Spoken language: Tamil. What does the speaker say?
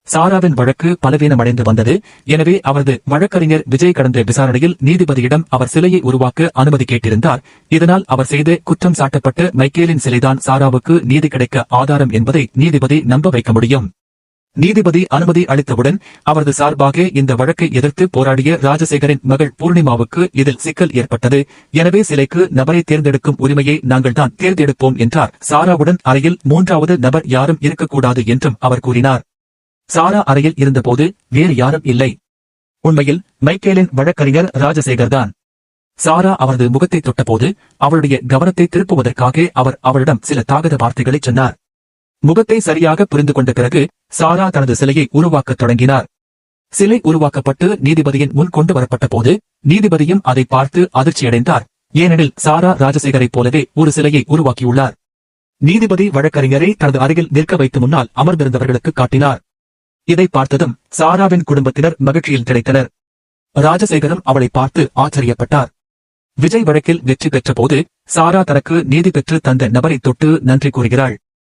சாராவின் வழக்கு பலவீனமடைந்து வந்தது. எனவே அவரது வழக்கறிஞர் விஜய் கடந்த விசாரணையில் நீதிபதியிடம் அவர் சிலையை உருவாக்க அனுமதி கேட்டிருந்தார். இதனால் அவர் செய்து குற்றம் சாட்டப்பட்ட மைக்கேலின் சிலைதான் சாராவுக்கு நீதி கிடைக்க ஆதாரம் என்பதை நீதிபதி நம்ப வைக்க முடியும். நீதிபதி அனுமதி அளித்தவுடன் அவரது சார்பாக இந்த வழக்கை எதிர்த்து போராடிய ராஜசேகரின் மகள் பூர்ணிமாவுக்கு இதில் சிக்கல் ஏற்பட்டது. எனவே சிலைக்கு நபரை தேர்ந்தெடுக்கும் உரிமையை நாங்கள் தான் தேர்ந்தெடுப்போம் என்றார். சாராவுடன் அறையில் மூன்றாவது நபர் யாரும் இருக்கக்கூடாது என்றும் அவர் கூறினார். சாரா அறையில் இருந்தபோது வேறு யாரும் இல்லை. உண்மையில் மைக்கேலின் வழக்கறிஞர் ராஜசேகர் தான். சாரா அவரது முகத்தை தொட்டபோது அவளுடைய கவனத்தை திருப்புவதற்காக அவர் அவளிடம் சில தாகத வார்த்தைகளை சொன்னார். முகத்தை சரியாக புரிந்து கொண்ட பிறகு சாரா தனது சிலையை உருவாக்கத் தொடங்கினார். சிலை உருவாக்கப்பட்டு நீதிபதியின் முன் கொண்டு வரப்பட்ட போது நீதிபதியும் அதை பார்த்து அதிர்ச்சியடைந்தார். ஏனெனில் சாரா ராஜசேகரைப் போலவே ஒரு சிலையை உருவாக்கியுள்ளார். நீதிபதி வழக்கறிஞரை தனது அருகில் நிற்க வைத்து முன்னால் அமர்ந்திருந்தவர்களுக்கு காட்டினார். இதை பார்த்ததும் சாராவின் குடும்பத்தினர் மகிழ்ச்சியில் திளைத்தனர். ராஜசேகரும் அவளை பார்த்து ஆச்சரியப்பட்டார். விஜய் வழக்கில் வெற்றி பெற்ற போது சாரா தனக்கு நீதி பெற்று தந்த நபரை தொட்டு நன்றி கூறுகிறாள்.